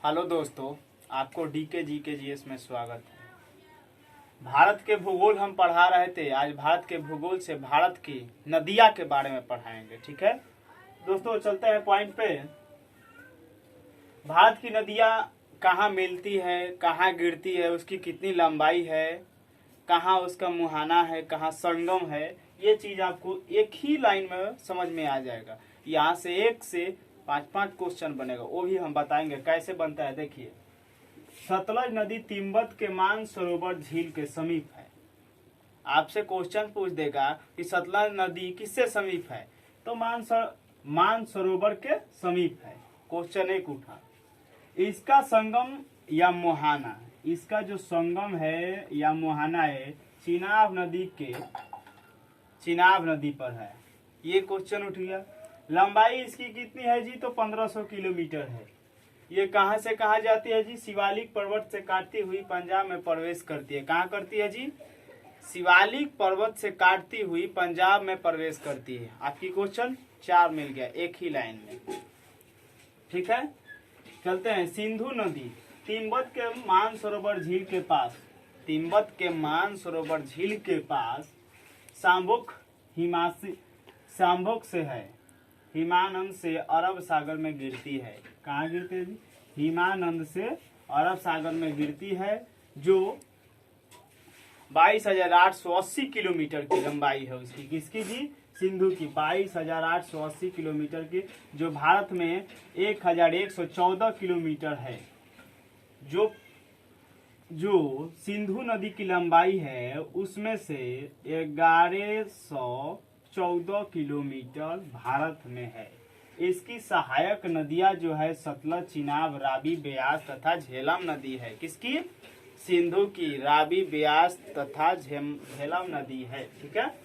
Hello दोस्तों, आपको DK जी के जीएस में स्वागत है। भारत के भूगोल हम पढ़ा रहे थे। आज भारत के भूगोल से भारत की नदियां के बारे में पढ़ाएंगे। ठीक है दोस्तों, चलते हैं पॉइंट पे। भारत की नदियां कहाँ मिलती है, कहाँ गिरती है, उसकी कितनी लंबाई है, कहाँ उसका मुहाना है, कहाँ संगम है, ये चीज आपको एक ही लाइन में समझ में आ जाएगा। यहाँ से 1 से 5 क्वेश्चन बनेगा, वो भी हम बताएंगे कैसे बनता है। देखिए, सतलज नदी तिब्बत के मानसरोवर झील के समीप है। आपसे क्वेश्चन पूछ देगा कि सतलज नदी किससे समीप है, तो मानसरोवर के समीप है। क्वेश्चन 1 उठा। इसका संगम या मुहाना, इसका जो संगम है या मुहाना है चिनाब नदी पर है। ये क्वेश्चन उठ गया। लंबाई इसकी कितनी है जी, तो 1500 किलोमीटर है। ये कहां से कहां जाती है जी, शिवालिक पर्वत से काटती हुई पंजाब में प्रवेश करती है। कहां करती है जी, शिवालिक पर्वत से काटती हुई पंजाब में प्रवेश करती है। आपकी क्वेश्चन 4 मिल गया एक ही लाइन में। ठीक है, चलते हैं। सिंधु नदी तिब्बत के मानसरोवर झील के पास, तिब्बत के मानसरोवर झील के पास सांबुक से है, हिमानंद से अरब सागर में गिरती है। कहाँ गिरती है जी, हिमानंद से अरब सागर में गिरती है, जो 22,880 किलोमीटर की लंबाई है उसकी। किसकी जी, सिंधु की। 22,880 किलोमीटर की, जो भारत में 1,114 किलोमीटर है। जो सिंधु नदी की लंबाई है उसमें से 1114 किलोमीटर भारत में है। इसकी सहायक नदियां जो है सतलज, चिनाब, रावी, ब्यास तथा झेलम नदी है। किसकी, सिंधु की। रावी, ब्यास तथा झेलम नदी है। ठीक है,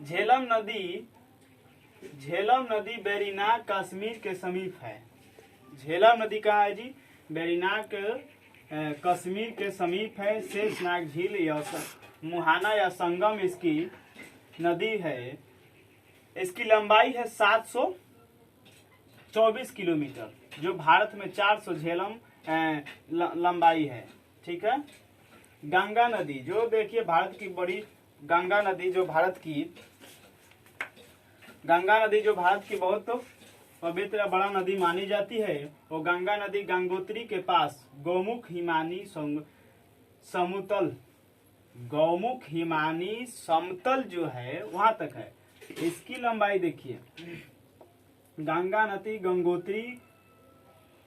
झेलम नदी बेरीनाग कश्मीर के समीप है। झेलम नदी कहाँ है जी, बेरीनाग कश्मीर के समीप है। शेषनाग झील या मुहाना या संगम इसकी नदी है। इसकी लंबाई है 724 किलोमीटर, जो भारत में 400 झेलम लंबाई है। ठीक है, गंगा नदी, जो देखिए भारत की बड़ी गंगा नदी, जो भारत की बहुत पवित्र बड़ा नदी मानी जाती है, वो गंगा नदी गंगोत्री के पास गौमुख हिमानी समतल जो है वहां तक है। इसकी लंबाई देखिए, गंगा नदी गंगोत्री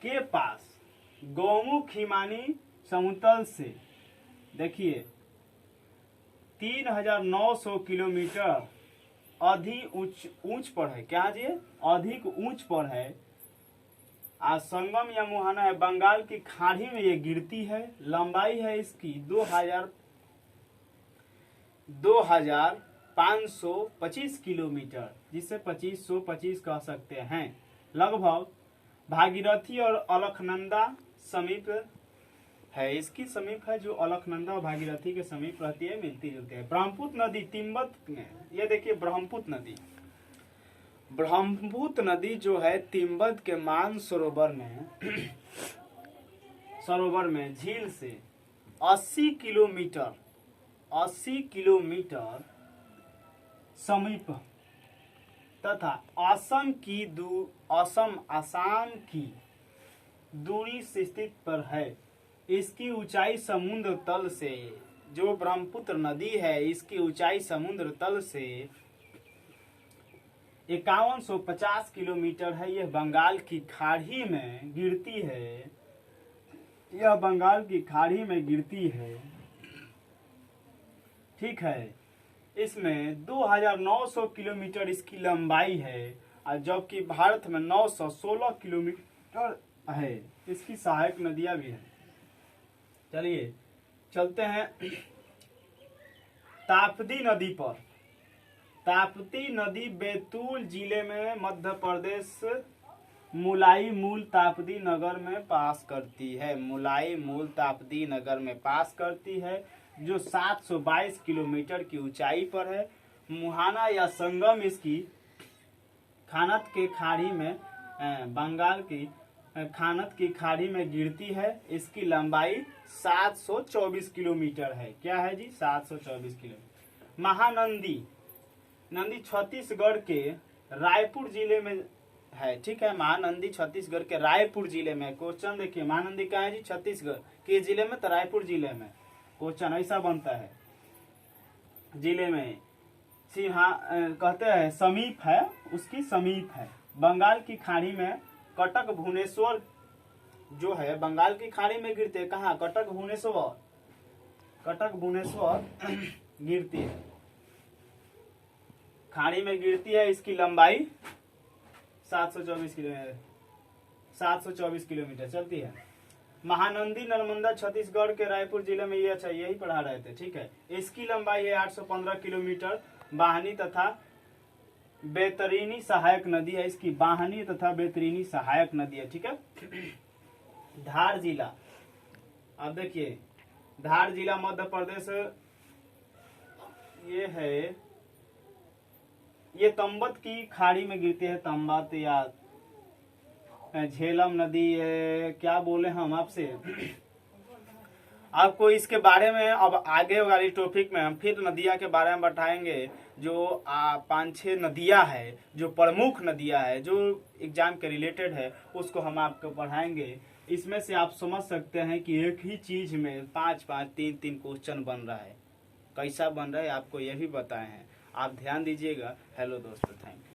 के पास गौमुख हिमानी समतल से देखिए 3,900 किलोमीटर अधिक ऊंच पर है। क्या जी, अधिक ऊंच पर है। आज संगम या मुहाना है, बंगाल की खाड़ी में ये गिरती है। लंबाई है इसकी 2,525 किलोमीटर, जिसे 2525 कह सकते हैं। लगभग भागीरथी और अलकनंदा समीप है। इसकी समीप है, जो अलकनंदा और भागीरथी के समीप रहती है, मिलती जुलती है। ब्रह्मपुत्र नदी तिब्बत में, ये देखिए ब्रह्मपुत्र नदी जो है तिब्बत के मानसरोवर में झील से 80 किलोमीटर समीप तथा असम की दूरी से स्थित पर है। इसकी ऊंचाई समुद्र तल से, जो ब्रह्मपुत्र नदी है, इसकी ऊंचाई समुद्र तल से 5150 किलोमीटर है। यह बंगाल की खाड़ी में गिरती है। ठीक है, इसमें 2,900 किलोमीटर इसकी लंबाई है, और जबकि भारत में 916 किलोमीटर है। इसकी सहायक नदियां भी हैं। चलिए चलते हैं ताप्ती नदी पर। ताप्ती नदी बैतूल जिले में मध्य प्रदेश मुलाई मूल ताप्ती नगर में पास करती है, जो 722 किलोमीटर की ऊंचाई पर है। मुहाना या संगम इसकी खानत के खाड़ी में बंगाल की खानत की खाड़ी में गिरती है। इसकी लंबाई 724 किलोमीटर है। क्या है जी? 724 किलोमीटर। महानंदी, नंदी छत्तीसगढ़ के रायपुर जिले में है। ठीक है, महानंदी छत्तीसगढ़ के रायपुर जिले में। क्वेश्चन देखिए, महानंदी कहाँ है जी? छत्तीसगढ़ के जिले में, तो रायपुर जिले में। क्वेश्चन ऐसा बनता है, जिले में। सिंहा कहते हैं समीप है, उसकी समीप है। बंगाल की खाड़ी में कटक भुवनेश्वर जो है, बंगाल की खाड़ी में गिरते हैं। कहाँ? कटक भुवनेश्वर, कटक भुवनेश्वर गिरती है, खाड़ी में गिरती है। इसकी लंबाई 724 किलोमीटर चलती है। महानंदी नर्मदा छत्तीसगढ़ के रायपुर जिले में। ये अच्छा, यही पढ़ा रहे थे। ठीक है, इसकी लंबाई है 815 किलोमीटर। बाहनी तथा बेतरीनी सहायक नदी है इसकी, बाहनी तथा बेतरीनी सहायक नदी है। ठीक है। धार जिला, अब देखिए, धार जिला मध्य प्रदेश ये है। ये तंबत की खाड़ी में गिरती है। तंबत या झेलम नदी है, क्या बोले हम आपसे। आपको इसके बारे में अब आगे वाली टॉपिक में हम फिर नदियां के बारे में बताएंगे। जो 5-6 नदियां है, जो प्रमुख नदियां है, जो एग्जाम के रिलेटेड है, उसको हम आपको पढ़ाएंगे। इसमें से आप समझ सकते हैं कि एक ही चीज में 5-5, 3-3 क्वेश्चन बन रहा है। कैसा बन रहा है आपको ये भी बताए हैं। आप ध्यान दीजिएगा। हेलो दोस्तों, थैंक यू।